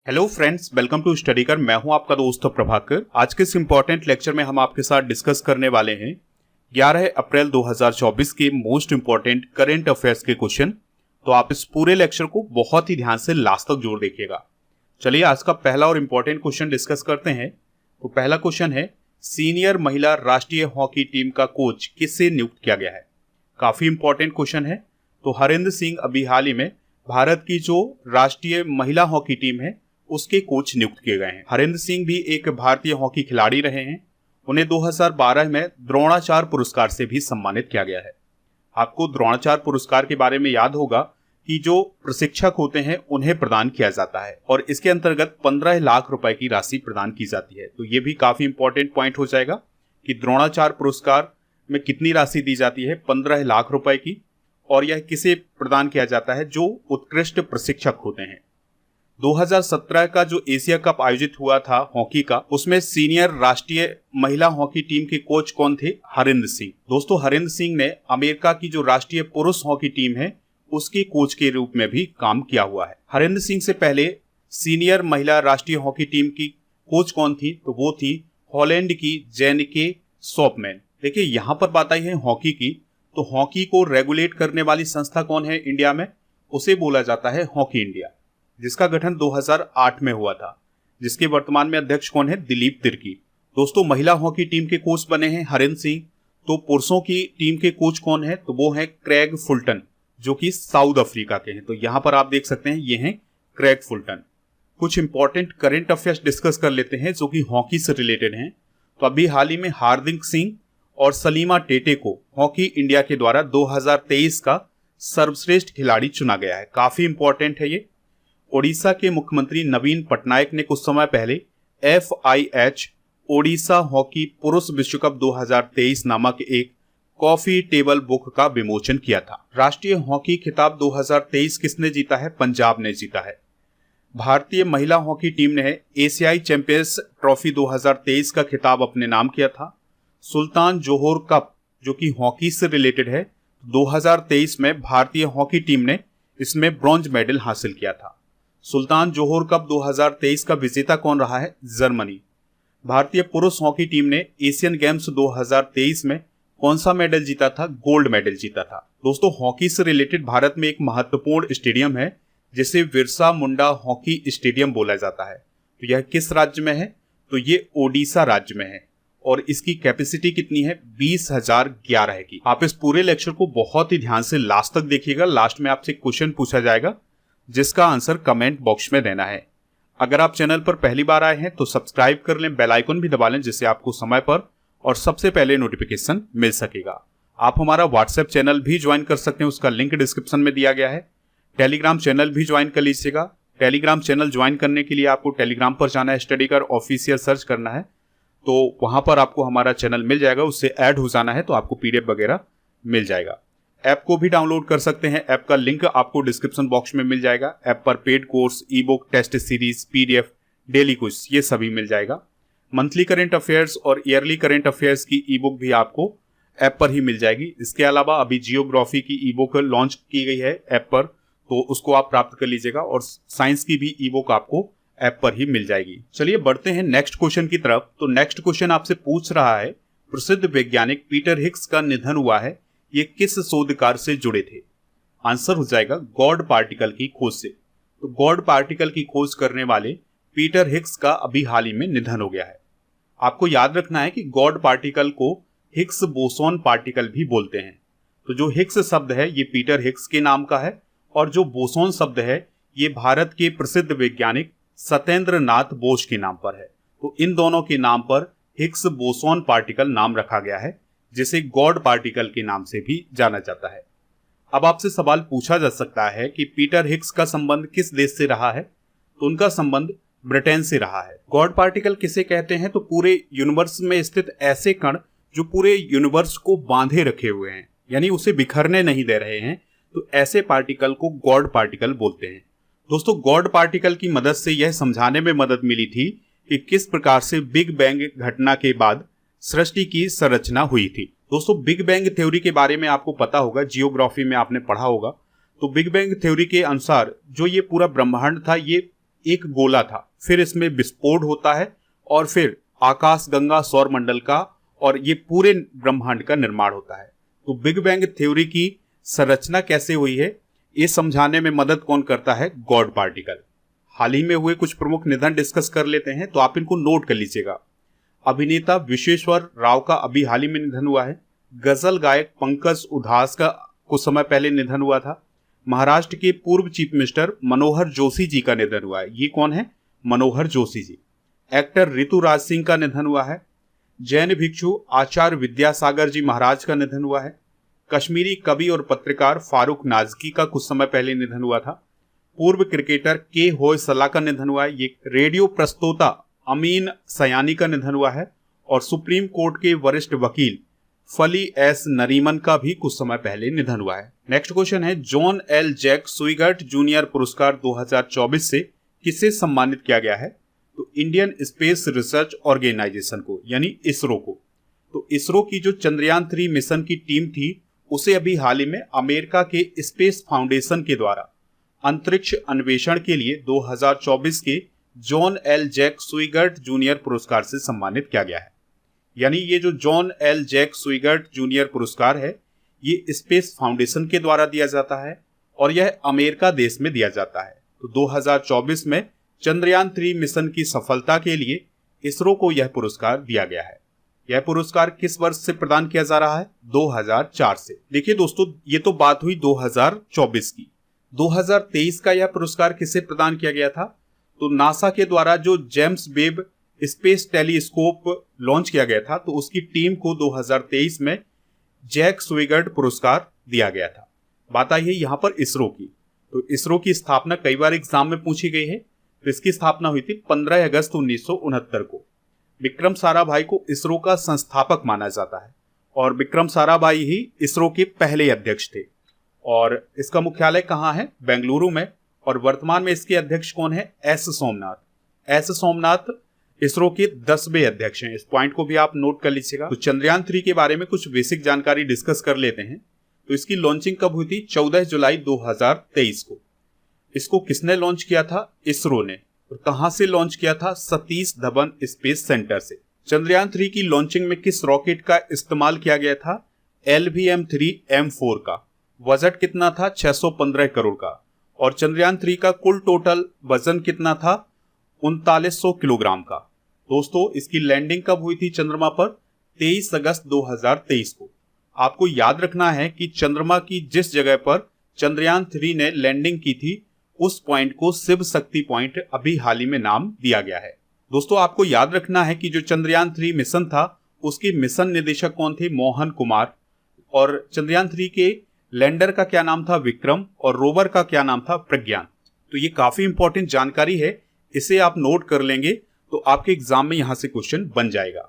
Hello friends, welcome to study कर। मैं हूं आपका दोस्त प्रभाकर। आज के इस इंपॉर्टेंट लेक्चर में हम आपके साथ डिस्कस करने वाले हैं 11 अप्रैल 2024 के मोस्ट इंपॉर्टेंट करंट अफेयर्स के क्वेश्चन। तो आप इस पूरे लेक्चर को बहुत ही ध्यान से लास्ट तक जोड़ देखिएगा। चलिए आज का पहला और इंपॉर्टेंट क्वेश्चन डिस्कस करते हैं। तो पहला क्वेश्चन है, सीनियर महिला राष्ट्रीय हॉकी टीम का कोच किससे नियुक्त किया गया है। काफी इंपॉर्टेंट क्वेश्चन है। तो हरेंद्र सिंह अभी हाल ही में भारत की जो राष्ट्रीय महिला हॉकी टीम है उसके कोच नियुक्त किए गए हैं। हरेंद्र सिंह भी एक भारतीय हॉकी खिलाड़ी रहे हैं। उन्हें 2012 में द्रोणाचार्य पुरस्कार से भी सम्मानित किया गया है। आपको द्रोणाचार्य पुरस्कार के बारे में याद होगा कि जो प्रशिक्षक होते हैं उन्हें प्रदान किया जाता है और इसके अंतर्गत 15 लाख रुपए की राशि प्रदान की जाती है। तो ये भी काफी इंपॉर्टेंट पॉइंट हो जाएगा कि द्रोणाचार्य पुरस्कार में कितनी राशि दी जाती है, 15 लाख रुपए की। और यह किसे प्रदान किया जाता है, जो उत्कृष्ट प्रशिक्षक होते हैं। 2017 का जो एशिया कप आयोजित हुआ था हॉकी का, उसमें सीनियर राष्ट्रीय महिला हॉकी टीम के कोच कौन थे? हरेंद्र सिंह। दोस्तों, हरेंद्र सिंह ने अमेरिका की जो राष्ट्रीय पुरुष हॉकी टीम है उसके कोच के रूप में भी काम किया हुआ है। हरेंद्र सिंह से पहले सीनियर महिला राष्ट्रीय हॉकी टीम की कोच कौन थी? तो वो थी हॉलैंड की जेनिके शॉपमैन। देखिए, यहाँ पर बात आई है हॉकी की, तो हॉकी को रेगुलेट करने वाली संस्था कौन है इंडिया में? उसे बोला जाता है हॉकी इंडिया, जिसका गठन 2008 में हुआ था, जिसके वर्तमान में अध्यक्ष कौन है? दिलीप तिर्की। दोस्तों, महिला हॉकी टीम के कोच बने हैं हरेंद्र सिंह। तो पुरुषों की टीम के कोच कौन है? तो वो है क्रेग फुलटन, जो कि साउथ अफ्रीका के हैं। तो यहां पर आप देख सकते हैं, ये हैं क्रेग फुलटन। कुछ इंपॉर्टेंट करंट अफेयर्स डिस्कस कर लेते हैं जो कि हॉकी से रिलेटेड हैं। तो अभी हाल ही में हार्दिक सिंह और सलीमा टेटे को हॉकी इंडिया के द्वारा 2023 का सर्वश्रेष्ठ खिलाड़ी चुना गया है। काफी इंपॉर्टेंट है ये। ओडिशा के मुख्यमंत्री नवीन पटनायक ने कुछ समय पहले FIH ओडिशा हॉकी पुरुष विश्व कप 2023 नामक एक कॉफी टेबल बुक का विमोचन किया था। राष्ट्रीय हॉकी खिताब 2023 किसने जीता है? पंजाब ने जीता है। भारतीय महिला हॉकी टीम ने एशियाई चैंपियंस ट्रॉफी 2023 का खिताब अपने नाम किया था। सुल्तान जोहोर कप, जो कि हॉकी से रिलेटेड है, 2023 में भारतीय हॉकी टीम ने इसमें ब्रॉन्ज मेडल हासिल किया था। सुल्तान जोहोर कप 2023 का विजेता कौन रहा है? जर्मनी। भारतीय पुरुष हॉकी टीम ने एशियन गेम्स 2023 में कौन सा मेडल जीता था? गोल्ड मेडल जीता था। दोस्तों, हॉकी से रिलेटेड भारत में एक महत्वपूर्ण स्टेडियम है जिसे बिरसा मुंडा हॉकी स्टेडियम बोला जाता है। तो यह किस राज्य में है? तो ये ओडिशा राज्य में है और इसकी कैपेसिटी कितनी है? 20,011 है की। आप इस पूरे लेक्चर को बहुत ही ध्यान से लास्ट तक देखिएगा। लास्ट में आपसे क्वेश्चन पूछा जाएगा जिसका आंसर कमेंट बॉक्स में देना है। अगर आप चैनल पर पहली बार आए हैं तो सब्सक्राइब कर लें, बेल आइकन भी दबा लें, जिससे आपको समय पर और सबसे पहले नोटिफिकेशन मिल सकेगा। आप हमारा व्हाट्सएप चैनल भी ज्वाइन कर सकते हैं, उसका लिंक डिस्क्रिप्शन में दिया गया है। टेलीग्राम चैनल भी ज्वाइन कर लीजिएगा। टेलीग्राम चैनल ज्वाइन करने के लिए आपको टेलीग्राम पर जाना है, स्टडी कर ऑफिशियल सर्च करना है, तो वहां पर आपको हमारा चैनल मिल जाएगा। उससे ऐड हो जाना है तो आपको PDF वगैरह मिल जाएगा। ऐप को भी डाउनलोड कर सकते हैं, ऐप का लिंक आपको डिस्क्रिप्शन बॉक्स में मिल जाएगा। ऐप पर paid course, e book, test series, PDF, daily quiz, ये सभी मिल जाएगा। मंथली करंट अफेयर्स और ईयरली करंट अफेयर्स की ई बुक भी आपको ऐप पर ही मिल जाएगी। इसके अलावा अभी जियोग्राफी की ई बुक लॉन्च की गई है ऐप पर, तो उसको आप प्राप्त कर लीजिएगा। और साइंस की भी ई बुक आपको ऐप पर ही मिल जाएगी। चलिए बढ़ते हैं नेक्स्ट क्वेश्चन की तरफ। तो नेक्स्ट क्वेश्चन आपसे पूछ रहा है, प्रसिद्ध वैज्ञानिक पीटर हिग्स का निधन हुआ है, ये किस शोध कार्य से जुड़े थे? आंसर हो जाएगा गॉड पार्टिकल की खोज से। तो गॉड पार्टिकल की खोज करने वाले पीटर हिग्स का अभी हाल ही में निधन हो गया है। आपको याद रखना है कि गॉड पार्टिकल को हिग्स बोसोन पार्टिकल भी बोलते हैं। तो जो हिग्स शब्द है ये पीटर हिग्स के नाम का है और जो बोसोन शब्द है ये भारत के प्रसिद्ध वैज्ञानिक सत्येंद्र नाथ बोस के नाम पर है। तो इन दोनों के नाम पर हिग्स बोसोन पार्टिकल नाम रखा गया है, जिसे गॉड पार्टिकल के नाम से भी जाना जाता है। अब आपसे सवाल पूछा जा सकता है कि पीटर हिग्स का संबंध किस देश से रहा है? तो उनका संबंध ब्रिटेन से रहा है। गॉड पार्टिकल किसे कहते हैं? तो पूरे यूनिवर्स में स्थित ऐसे कण जो पूरे यूनिवर्स को बांधे रखे हुए हैं, यानी उसे बिखरने नहीं दे रहे हैं, तो ऐसे पार्टिकल को गॉड पार्टिकल बोलते हैं। दोस्तों, गॉड पार्टिकल की मदद से यह समझाने में मदद मिली थी कि किस प्रकार से बिग बैंग घटना के बाद सृष्टि की संरचना हुई थी। दोस्तों, बिग बैंग थ्योरी के बारे में आपको पता होगा, जियोग्राफी में आपने पढ़ा होगा। तो बिग बैंग थ्योरी के अनुसार जो ये पूरा ब्रह्मांड था ये एक गोला था, फिर इसमें विस्फोट होता है और फिर आकाश गंगा सौर मंडल का और ये पूरे ब्रह्मांड का निर्माण होता है। तो बिग बैंग थ्योरी की संरचना कैसे हुई है ये समझाने में मदद कौन करता है? God particle. हाल ही में हुए कुछ प्रमुख निधन डिस्कस कर लेते हैं, तो आप इनको नोट कर लीजिएगा। अभिनेता विश्वेश्वर राव का अभी हाल ही में निधन हुआ है। गजल गायक पंकज उधास का कुछ समय पहले निधन हुआ था। महाराष्ट्र के पूर्व चीफ मिनिस्टर मनोहर जोशी जी का निधन हुआ है। ये कौन है? मनोहर जोशी जी। एक्टर ऋतुराज सिंह का निधन हुआ है। जैन भिक्षु आचार्य विद्यासागर जी महाराज का निधन हुआ है। कश्मीरी कवि और पत्रकार फारूक नाजकी का कुछ समय पहले निधन हुआ था। पूर्व क्रिकेटर के होयसला का निधन हुआ है। ये रेडियो प्रस्तोता अमीन सयानी का निधन हुआ है। और सुप्रीम कोर्ट के वरिष्ठ वकील फली एस नरीमन का भी कुछ समय पहले निधन हुआ है। नेक्स्ट क्वेश्चन है, जॉन एल जैक स्विगर्ट जूनियर पुरस्कार 2024 से किसे सम्मानित किया गया है? तो इंडियन स्पेस रिसर्च ऑर्गेनाइजेशन को, यानी इसरो को। तो इसरो की जो चंद्रयान 3 मिशन की टीम थी उसे अभी हाल ही में अमेरिका के स्पेस फाउंडेशन के द्वारा अंतरिक्ष अन्वेषण के लिए 2024 के जॉन एल जैक स्विगर्ट जूनियर पुरस्कार से सम्मानित किया गया है। यानी ये जो जॉन एल जैक स्विगर्ट जूनियर पुरस्कार है ये स्पेस फाउंडेशन के द्वारा दिया जाता है और यह अमेरिका देश में दिया जाता है। तो 2024 में चंद्रयान 3 मिशन की सफलता के लिए इसरो को यह पुरस्कार दिया गया है। यह पुरस्कार किस वर्ष से प्रदान किया जा रहा है? 2004 से। देखिए दोस्तों, ये तो बात हुई 2024 की। 2023 का यह पुरस्कार किसे प्रदान किया गया था? तो नासा के द्वारा जो James Webb space telescope launch किया गया था तो उसकी टीम को 2023 में जैक स्विगर्ट पुरस्कार दिया गया था। बात आई है यहाँ पर इसरो की। तो इसरो की स्थापना कई बार एग्जाम में पूछी गई है। तो इसकी स्थापना हुई थी 15 अगस्त 1969 को। विक्रम साराभाई को इसरो का संस्थापक माना जाता है और विक्रम साराभाई ही इसरो के पहले अध्यक्ष थे। और इसका मुख्यालय कहाँ है? बेंगलुरु में। और वर्तमान में इसके अध्यक्ष कौन है? एस सोमनाथ। एस सोमनाथ इसरो के 10वें अध्यक्ष हैं। इस पॉइंट को भी आप नोट कर लीजिएगा। तो चंद्रयान 3 के बारे में कुछ बेसिक जानकारी डिस्कस कर लेते हैं। तो इसकी लॉन्चिंग कब हुई थी? 14 जुलाई 2023 को। इसको किसने लॉन्च किया था? इसरो ने। और कहां से लॉन्च किया था? सतीश धवन स्पेस सेंटर से। चंद्रयान 3 की लॉन्चिंग में किस रॉकेट का इस्तेमाल किया गया था? LVM-3M4 का। वजन कितना था? 615 करोड़ का। और चंद्रयान 3 का कुल टोटल वजन कितना था? 3900 किलोग्राम का। दोस्तों, इसकी लैंडिंग कब हुई थी चंद्रमा पर? 23 अगस्त 2023 को। आपको याद रखना है कि चंद्रमा की जिस जगह पर चंद्रयान 3 ने लैंडिंग की थी उस पॉइंट को शिव शक्ति पॉइंट अभी हाल ही में नाम दिया गया है। दोस्तों, आपको याद रखना है कि जो चंद्रयान 3 मिशन था उसके मिशन निदेशक कौन थे? मोहन कुमार। और चंद्रयान 3 के लैंडर का क्या नाम था? विक्रम। और रोवर का क्या नाम था? प्रज्ञान। तो ये काफी इंपॉर्टेंट जानकारी है, इसे आप नोट कर लेंगे तो आपके एग्जाम में यहां से क्वेश्चन बन जाएगा।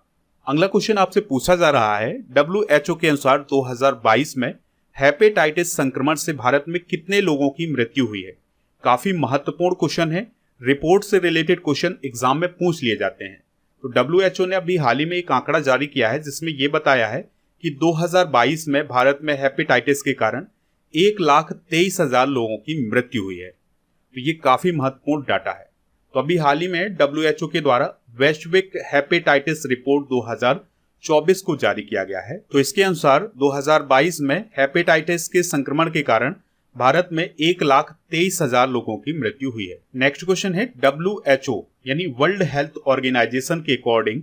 अगला क्वेश्चन आपसे पूछा जा रहा है, WHO के अनुसार 2022 में हेपेटाइटिस संक्रमण से भारत में कितने लोगों की मृत्यु हुई है? काफी महत्वपूर्ण क्वेश्चन है। रिपोर्ट से रिलेटेड क्वेश्चन एग्जाम में पूछ लिए जाते हैं। तो WHO ने अभी हाल ही में एक आंकड़ा जारी किया है जिसमें यह बताया है कि 2022 में भारत में हेपेटाइटिस के कारण 1,23,000 लोगों की मृत्यु हुई है। तो ये काफी महत्वपूर्ण डाटा है। तो अभी हाल ही में WHO के द्वारा वैश्विक हेपेटाइटिस रिपोर्ट 2024 को जारी किया गया है। तो इसके अनुसार 2022 में हेपेटाइटिस के संक्रमण के कारण भारत में 1,23,000 लोगों की मृत्यु हुई है। नेक्स्ट क्वेश्चन है, WHO यानी वर्ल्ड हेल्थ ऑर्गेनाइजेशन के अकॉर्डिंग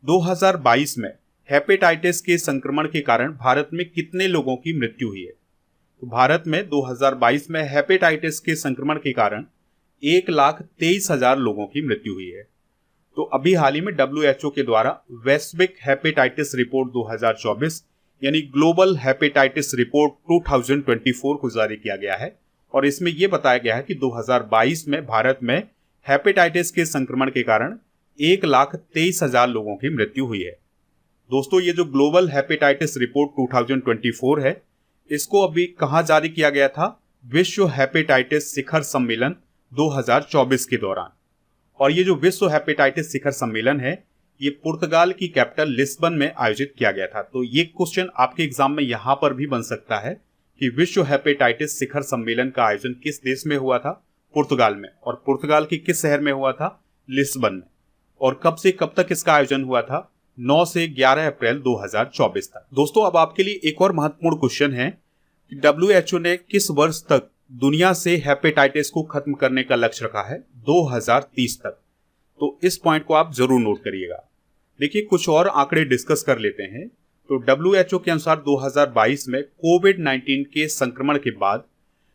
2022 में हेपेटाइटिस के संक्रमण के कारण भारत में कितने लोगों की मृत्यु हुई है? तो भारत में 2022 में हेपेटाइटिस के संक्रमण के कारण 1,23,000 लोगों की मृत्यु हुई है। तो अभी हाल ही में WHO के द्वारा वैश्विक हेपेटाइटिस रिपोर्ट 2024 यानी ग्लोबल हेपेटाइटिस रिपोर्ट 2024 को जारी किया गया है और इसमें यह बताया गया है कि 2022 में भारत में हेपेटाइटिस के संक्रमण के कारण 1,23,000 लोगों की मृत्यु हुई है। दोस्तों, ये जो ग्लोबल हेपेटाइटिस रिपोर्ट 2024 है इसको अभी कहां जारी किया गया था? विश्व हेपेटाइटिस शिखर सम्मेलन 2024 के दौरान। और ये जो विश्व हेपेटाइटिस शिखर सम्मेलन है ये पुर्तगाल की कैपिटल लिस्बन में आयोजित किया गया था। तो ये क्वेश्चन आपके एग्जाम में यहां पर भी बन सकता है कि विश्व हेपेटाइटिस शिखर सम्मेलन का आयोजन किस देश में हुआ था? पुर्तगाल में, और पुर्तगाल के किस शहर में हुआ था? लिस्बन में। और कब से कब तक इसका आयोजन हुआ था? 9 से 11 अप्रैल 2024 तक। दोस्तों अब आपके लिए एक और महत्वपूर्ण क्वेश्चन है कि WHO ने किस वर्ष तक दुनिया से हेपेटाइटिस को खत्म करने का लक्ष्य रखा है? 2030 तक। तो इस पॉइंट को आप जरूर नोट करिएगा। देखिए कुछ और आंकड़े डिस्कस कर लेते हैं। तो WHO के अनुसार 2022 में कोविड-19 के संक्रमण के बाद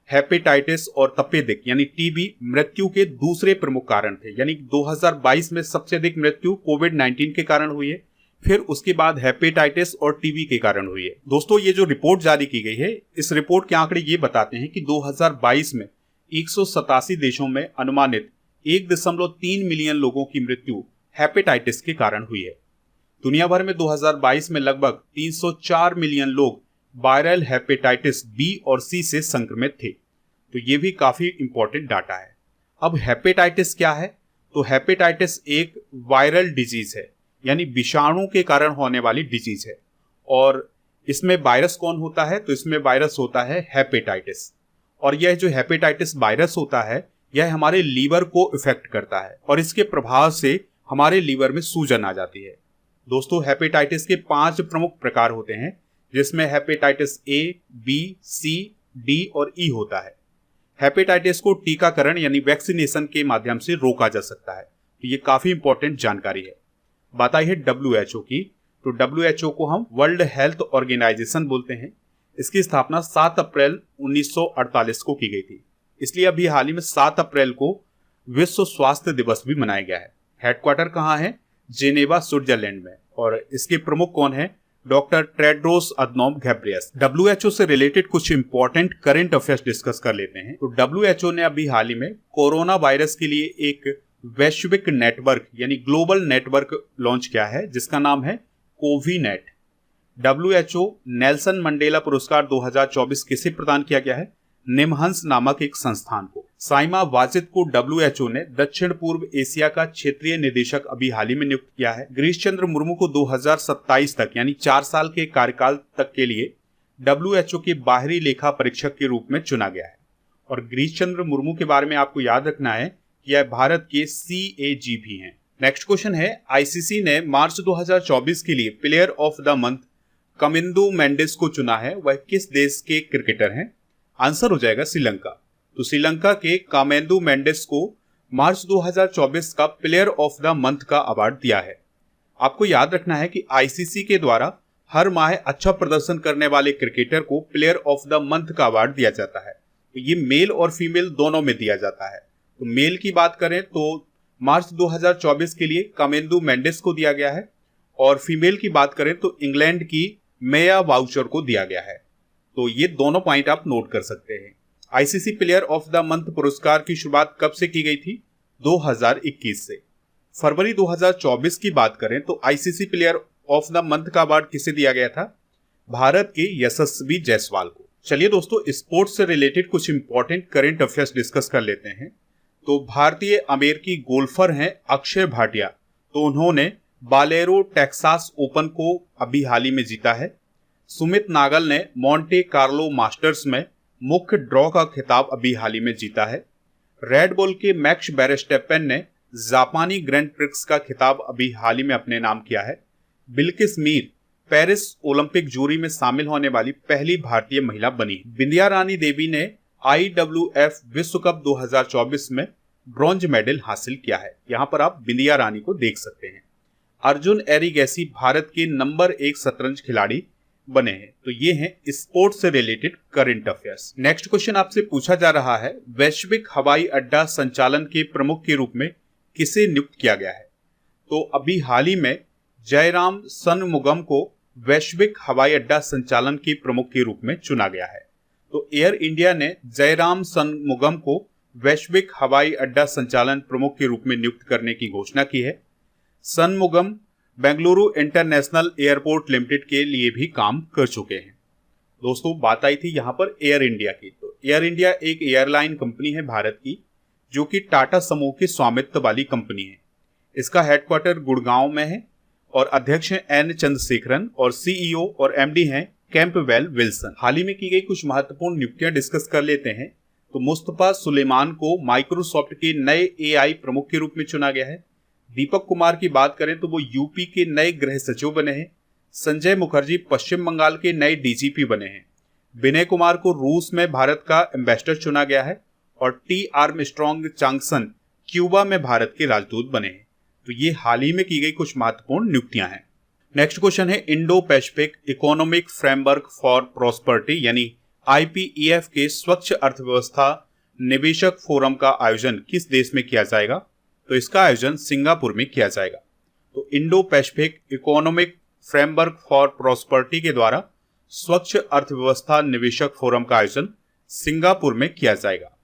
हेपेटाइटिस और तपेदिक यानी टीबी मृत्यु के दूसरे प्रमुख कारण थे। यानी 2022 में सबसे अधिक मृत्यु कोविड-19 के कारण हुई है, फिर उसके बाद हेपेटाइटिस और टीबी के कारण हुई है। दोस्तों ये जो रिपोर्ट जारी की गई है, इस रिपोर्ट के आंकड़े ये बताते हैं कि 2022 में 187 देशों में अनुमानित 1.3 मिलियन लोगों की मृत्यु हेपेटाइटिस के कारण हुई है। दुनिया भर में 2022 में लगभग 304 मिलियन लोग वायरल हेपेटाइटिस बी और सी से संक्रमित थे। तो ये भी काफी इंपॉर्टेंट डाटा है। अब हेपेटाइटिस क्या है? तो हेपेटाइटिस एक वायरल डिजीज है, यानी विषाणु के कारण होने वाली डिजीज है। और इसमें वायरस कौन होता है? तो इसमें वायरस होता है हेपेटाइटिस। और यह जो हेपेटाइटिस वायरस होता है, यह हमारे लीवर को इफेक्ट करता है और इसके प्रभाव से हमारे लीवर में सूजन आ जाती है। दोस्तों हेपेटाइटिस के 5 प्रमुख प्रकार होते हैं, जिसमें hepatitis A, B, C, D और ई होता है। हेपेटाइटिस को टीकाकरण यानी वैक्सीनेशन के माध्यम से रोका जा सकता है। तो ये काफी इंपॉर्टेंट जानकारी है। बात आई है WHO की। तो WHO को हम वर्ल्ड हेल्थ ऑर्गेनाइजेशन बोलते हैं। इसकी स्थापना 7 अप्रैल 1948 को की गई थी, इसलिए अभी हाल ही में 7 अप्रैल को विश्व स्वास्थ्य दिवस भी मनाया गया है। हेडक्वार्टर कहाँ है? जेनेवा, स्विट्जरलैंड में। और इसके प्रमुख कौन है? Doctor Tedros Adhanom Ghebreyesus. WHO से रिलेटेड कुछ इंपॉर्टेंट करंट अफेयर्स डिस्कस कर लेते हैं। तो WHO ने अभी हाल ही में कोरोना वायरस के लिए एक वैश्विक नेटवर्क यानी ग्लोबल नेटवर्क लॉन्च किया है, जिसका नाम है कोविनेट। WHO नेल्सन मंडेला पुरस्कार 2024 किसे प्रदान किया गया है? निमहंस नामक एक संस्थान को। साइमा वाजिद को WHO ने दक्षिण पूर्व एशिया का क्षेत्रीय निदेशक अभी हाल ही में नियुक्त किया है। गिरीश चंद्र मुर्मू को 2027 तक यानी 4 साल के कार्यकाल तक के लिए WHO के बाहरी लेखा परीक्षक के रूप में चुना गया है। और गिरीश चंद्र मुर्मू के बारे में आपको याद रखना है कि यह भारत के CAG भी हैं। नेक्स्ट क्वेश्चन है, ICC ने मार्च 2024 के लिए player of the month Kamindu Mendis को चुना है। वह किस देश के क्रिकेटर हैं? आंसर हो जाएगा श्रीलंका। तो श्रीलंका के कामेंदु मेंडिस को मार्च 2024 का प्लेयर ऑफ द मंथ का अवार्ड दिया है। आपको याद रखना है कि ICC के द्वारा हर माह अच्छा प्रदर्शन करने वाले क्रिकेटर को प्लेयर ऑफ द मंथ का अवार्ड दिया जाता है। तो ये मेल और फीमेल दोनों में दिया जाता है। तो मेल की बात करें तो मार्च 2024 के लिए कामेंदु मेंडिस को दिया गया है, और फीमेल की बात करें तो इंग्लैंड की मेया वाउचर को दिया गया है। तो ये दोनों पॉइंट आप नोट कर सकते हैं। ICC player of the month पुरस्कार की शुरुआत कब से की गई थी? 2021 से। फरवरी 2024 की बात करें तो ICC player of the month का अवार्ड किसे दिया गया था? भारत के यशस्वी जायसवाल को। चलिए दोस्तों स्पोर्ट्स से रिलेटेड कुछ इंपॉर्टेंट करंट अफेयर्स डिस्कस कर लेते हैं। तो भारतीय अमेरिकी गोल्फर हैं अक्षय भाटिया। तो उन्होंने बालेरो टेक्सास ओपन को अभी हाल ही में जीता है। सुमित नागल ने मोंटे कार्लो मास्टर्स में मुख्य ड्रॉ का खिताब अभी हाल ही में जीता है। रेड बुल के मैक्स वेरस्टेपेन ने जापानी ग्रैंड प्रिक्स का खिताब अभी हाल ही में अपने नाम किया है। Bilkis Mir Paris Olympic jury में शामिल होने वाली पहली भारतीय महिला बनी। बिंदिया रानी देवी ने IWF विश्व कप 2024 में ब्रॉन्ज मेडल हासिल किया है। यहाँ पर आप बिंदिया रानी को देख सकते हैं। अर्जुन एरिगैसी भारत के नंबर 1 शतरंज खिलाड़ी बने हैं। तो ये हैं स्पोर्ट्स से related current affairs. Next question आपसे पूछा जा रहा है, वैश्विक हवाई अड्डा संचालन के प्रमुख के रूप में किसे नियुक्त किया गया है? तो अभी हाल ही में जयराम सनमुगम को वैश्विक हवाई अड्डा संचालन के प्रमुख के रूप में चुना गया है। तो एयर इंडिया ने जयराम सनमुगम को वैश्विक हवाई अड्डा संचालन प्रमुख के रूप में नियुक्त करने की घोषणा की है। Shanmugam Bengaluru international airport limited के लिए भी काम कर चुके हैं। दोस्तों बात आई थी यहाँ पर एयर इंडिया की। तो एयर इंडिया एक एयरलाइन कंपनी है भारत की, जो कि टाटा समूह के स्वामित्व वाली कंपनी है। इसका हेडक्वार्टर गुड़गांव में है और अध्यक्ष हैं एन चंद्रशेखरन और CEO और MD हैं कैंपबेल विल्सन। हाल ही में की गई कुछ महत्वपूर्ण नियुक्तियां डिस्कस कर लेते हैं। तो मुस्तफा सुलेमान को माइक्रोसॉफ्ट के नए AI प्रमुख के रूप में चुना गया है। दीपक कुमार की बात करें तो वो यूपी के नए गृह सचिव बने हैं। संजय मुखर्जी पश्चिम बंगाल के नए DGP बने हैं। विनय कुमार को रूस में भारत का एम्बेसडर चुना गया है और T. आर्मस्ट्रॉन्ग चांगसन क्यूबा में भारत के राजदूत बने हैं। तो ये हाल ही में की गई कुछ महत्वपूर्ण नियुक्तियां हैं। नेक्स्ट क्वेश्चन है, Indo Pacific economic framework for prosperity यानी IPEF के स्वच्छ अर्थव्यवस्था निवेशक फोरम का आयोजन किस देश में किया जाएगा? तो इसका आयोजन सिंगापुर में किया जाएगा। तो Indo Pacific economic framework for prosperity के द्वारा स्वच्छ अर्थव्यवस्था निवेशक फोरम का आयोजन सिंगापुर में किया जाएगा।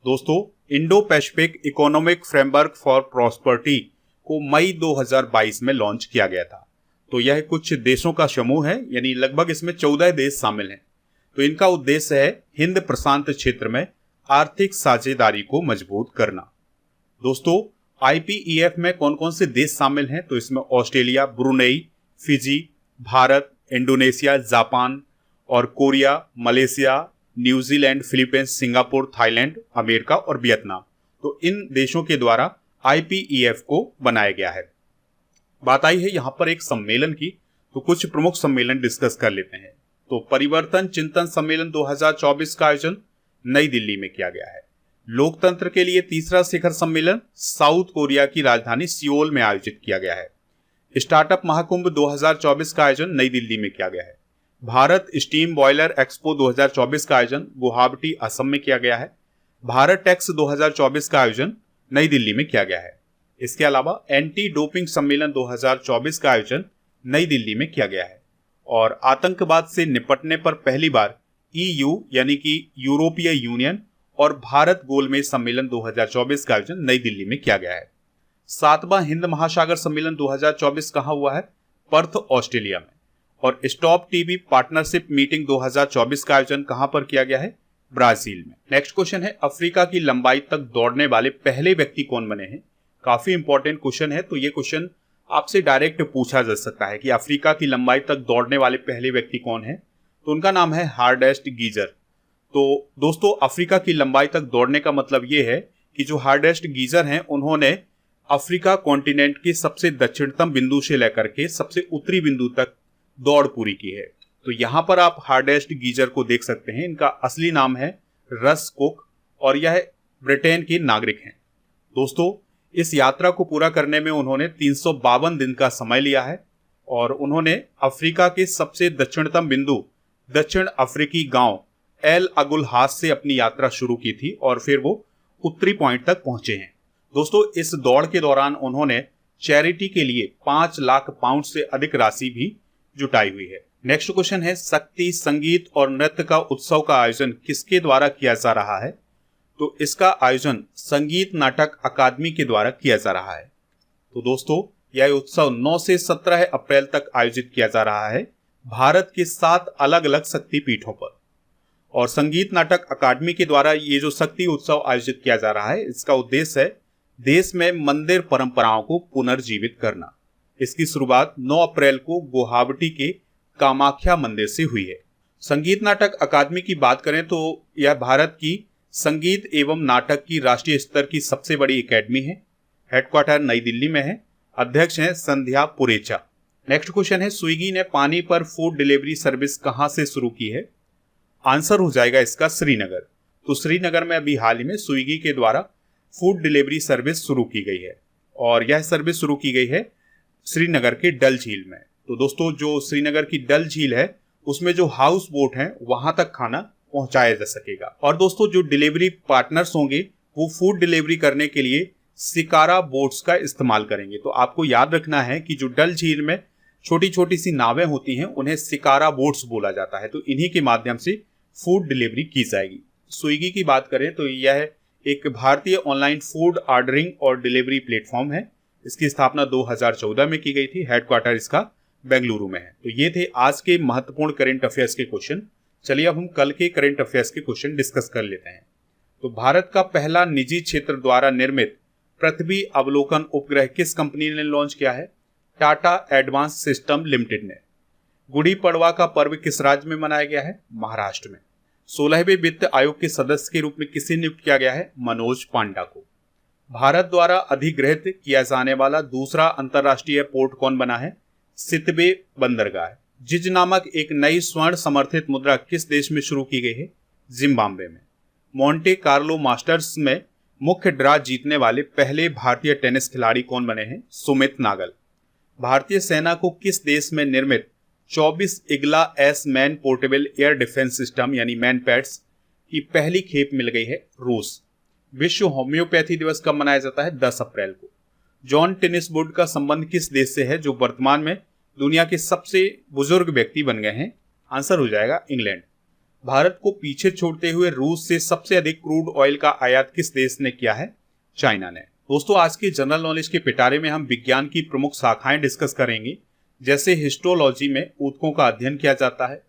दोस्तों, Indo Pacific economic framework for prosperity को मई 2022 में लॉन्च किया गया था। तो यह कुछ देशों का समूह है, यानी लगभग इसमें 14 देश शामिल हैं। तो इनका उद्देश्य है हिंद प्रशांत क्षेत्र में आर्थिक साझेदारी को मजबूत करना। दोस्तों, IPEF में कौन कौन से देश शामिल हैं? तो इसमें Australia, Brunei, Fiji, Bharat, Indonesia, Japan और Korea, Malaysia, New Zealand, Philippines, Singapore, Thailand, America और वियतनाम। तो इन देशों के द्वारा IPEF को बनाया गया है। बात आई है यहाँ पर एक सम्मेलन की, तो कुछ प्रमुख सम्मेलन डिस्कस कर लेते हैं। तो परिवर्तन चिंतन सम्मेलन 2024 का आयोजन नई दिल्ली में किया गया है। लोकतंत्र के लिए तीसरा शिखर सम्मेलन साउथ कोरिया की राजधानी सियोल में आयोजित किया गया है। स्टार्टअप महाकुंभ 2024 का आयोजन नई दिल्ली में किया गया है। भारत स्टीम बॉयलर एक्सपो 2024 का आयोजन गुवाहाटी, असम में किया गया है। भारत टेक्स 2024 का आयोजन नई दिल्ली में किया गया है। इसके अलावा एंटी डोपिंग सम्मेलन 2024 का आयोजन नई दिल्ली में किया गया है। और आतंकवाद से निपटने पर पहली बार EU यानी कि यूरोपीय यूनियन और भारत गोलमेज सम्मेलन 2024 का आयोजन नई दिल्ली में किया गया है। 7वां हिंद महासागर सम्मेलन 2024 कहाँ हुआ है? पर्थ, ऑस्ट्रेलिया में। और स्टॉप टीबी पार्टनरशिप मीटिंग 2024 का आयोजन कहां पर किया गया है? ब्राजील में। नेक्स्ट क्वेश्चन है, अफ्रीका की लंबाई तक दौड़ने वाले पहले व्यक्ति कौन बने हैं? काफी इंपॉर्टेंट क्वेश्चन है। तो ये क्वेश्चन आपसे डायरेक्ट पूछा जा सकता है कि अफ्रीका की लंबाई तक दौड़ने वाले पहले व्यक्ति कौन है? तो उनका नाम है हार्डेस्ट गीजर। तो दोस्तों, अफ्रीका की लंबाई तक दौड़ने का मतलब ये है कि जो हार्डेस्ट गीजर हैं उन्होंने अफ्रीका कॉन्टिनेंट के सबसे दक्षिणतम बिंदु से लेकर के सबसे उत्तरी बिंदु तक दौड़ पूरी की है। तो यहाँ पर आप हार्डेस्ट गीजर को देख सकते हैं। इनका असली नाम है रस कुक और यह ब्रिटेन के नागरिक हैं। दोस्तों, इस यात्रा को पूरा करने में उन्होंने 352 दिन का समय लिया है और उन्होंने अफ्रीका के सबसे दक्षिणतम बिंदु दक्षिण अफ्रीकी गांव एल अगुल हास से अपनी यात्रा शुरू की थी और फिर वो उत्तरी पॉइंट तक पहुंचे हैं। दोस्तों, इस दौड़ के दौरान उन्होंने चैरिटी के लिए 5 लाख पाउंड से अधिक राशि भी जुटाई हुई है। नेक्स्ट क्वेश्चन है, शक्ति संगीत और नृत्य का उत्सव का आयोजन किसके द्वारा किया जा रहा है? तो इसका आयोजन संगीत नाटक अकादमी के द्वारा किया जा रहा है। तो दोस्तों, यह उत्सव 9 से 17 अप्रैल तक आयोजित किया जा रहा है भारत के 7 अलग अलग शक्तिपीठों पर। और संगीत नाटक अकादमी के द्वारा ये जो शक्ति उत्सव आयोजित किया जा रहा है, इसका उद्देश्य है देश में मंदिर परंपराओं को पुनर्जीवित करना। इसकी शुरुआत 9 अप्रैल को गुवाहाटी के कामाख्या मंदिर से हुई है। संगीत नाटक अकादमी की बात करें तो यह भारत की संगीत एवं नाटक की राष्ट्रीय स्तर की सबसे बड़ी एकेडमी है। हेडक्वार्टर नई दिल्ली में है। अध्यक्ष हैं संध्या पुरेचा। नेक्स्ट क्वेश्चन है, स्विगी ने पानी पर फूड डिलीवरी सर्विस कहां से शुरू की है? आंसर हो जाएगा इसका श्रीनगर। तो श्रीनगर में अभी हाल ही में स्विगी के द्वारा फूड डिलीवरी सर्विस शुरू की गई है और यह सर्विस शुरू की गई है श्रीनगर के डल झील में। तो दोस्तों, जो श्रीनगर की डल झील है उसमें जो हाउस बोट है वहां तक खाना पहुंचाया जा सकेगा। और दोस्तों, जो डिलीवरी पार्टनर्स होंगे वो फूड डिलीवरी करने के लिए शिकारा बोट्स का इस्तेमाल करेंगे। तो आपको याद रखना है कि जो डल झील में छोटी छोटी सी नावें होती हैं उन्हें शिकारा बोट्स बोला जाता है। तो इन्हीं के माध्यम से फूड डिलीवरी की जाएगी। स्विगी की बात करें तो यह एक भारतीय ऑनलाइन फूड ऑर्डरिंग और डिलीवरी प्लेटफॉर्म है। इसकी स्थापना 2014 में की गई थी। हेडक्वार्टर इसका बेंगलुरु में है। तो ये थे आज के महत्वपूर्ण करंट अफेयर्स के क्वेश्चन। चलिए अब हम कल के करंट अफेयर्स के क्वेश्चन डिस्कस कर लेते हैं। तो भारत का पहला निजी क्षेत्र द्वारा निर्मित पृथ्वी अवलोकन उपग्रह किस कंपनी ने लॉन्च किया है? टाटा एडवांस सिस्टम लिमिटेड ने। गुड़ी पड़वा का पर्व किस राज्य में मनाया गया है? महाराष्ट्र में। 16वें वित्त आयोग के सदस्य के रूप में किसे नियुक्त किया गया है? मनोज पांडा को। भारत द्वारा अधिग्रहित किया जाने वाला दूसरा अंतरराष्ट्रीय पोर्ट कौन बना है? सितवे बंदरगाह। जिज नामक एक नई स्वर्ण समर्थित मुद्रा किस देश में शुरू की गई है? जिम्बाब्वे में। मोंटे कार्लो मास्टर्स में मुख्य ड्रा जीतने वाले पहले भारतीय टेनिस खिलाड़ी कौन बने हैं? सुमित नागल। भारतीय सेना को किस देश में निर्मित 24 Igla S man portable air defence system यानी मैन पैड्स की पहली खेप मिल गई है? रूस। विश्व होम्योपैथी दिवस कब मनाया जाता है? 10 अप्रैल को। जॉन टेनिस वुड का संबंध किस देश से है जो वर्तमान में दुनिया के सबसे बुजुर्ग व्यक्ति बन गए हैं? आंसर हो जाएगा इंग्लैंड। भारत को पीछे छोड़ते हुए रूस से सबसे अधिक क्रूड ऑयल का आयात किस देश ने किया है? चाइना ने। दोस्तों, आज के जनरल नॉलेज के पिटारे में हम विज्ञान की प्रमुख शाखाएं डिस्कस करेंगे, जैसे हिस्टोलॉजी में ऊतकों का अध्ययन किया जाता है,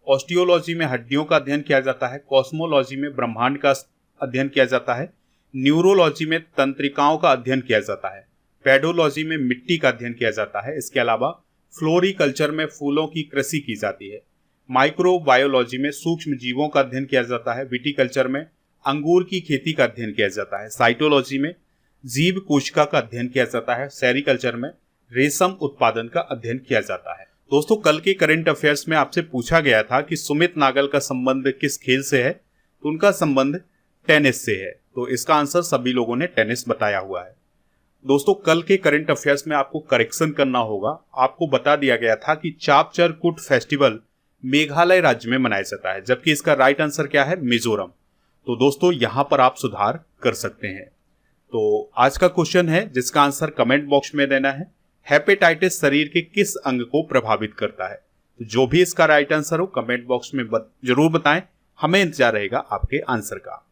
ऑस्टियोलॉजी में हड्डियों का अध्ययन किया जाता है, कॉस्मोलॉजी में ब्रह्मांड का अध्ययन किया जाता है, न्यूरोलॉजी में तंत्रिकाओं का अध्ययन किया जाता है, पेडोलॉजी में मिट्टी का अध्ययन किया जाता है। इसके अलावा फ्लोरिकल्चर में फूलों की कृषि की जाती है, माइक्रोबायोलॉजी में सूक्ष्म जीवों का अध्ययन किया जाता है, विटिकल्चर में अंगूर की खेती का अध्ययन किया जाता है, साइटोलॉजी में जीव कोशिका का अध्ययन किया जाता है, सेरिकल्चर में रेशम उत्पादन का अध्ययन किया जाता है। दोस्तों, कल के करंट अफेयर्स में आपसे पूछा गया था कि सुमित नागल का संबंध किस खेल से है, तो उनका संबंध टेनिस से है। तो इसका आंसर सभी लोगों ने टेनिस बताया हुआ है। दोस्तों, कल के करंट अफेयर्स में आपको करेक्शन करना होगा। आपको बता दिया गया था कि चापचर कुट फेस्टिवल मेघालय राज्य में मनाया जाता है, जबकि इसका राइट आंसर क्या है? मिजोरम। तो दोस्तों, यहां पर आप सुधार कर सकते हैं। तो आज का क्वेश्चन है जिसका आंसर कमेंट बॉक्स में देना है। हेपेटाइटिस शरीर के किस अंग को प्रभावित करता है? तो जो भी इसका राइट आंसर हो कमेंट बॉक्स में जरूर बताएं। हमें इंतजार रहेगा आपके आंसर का।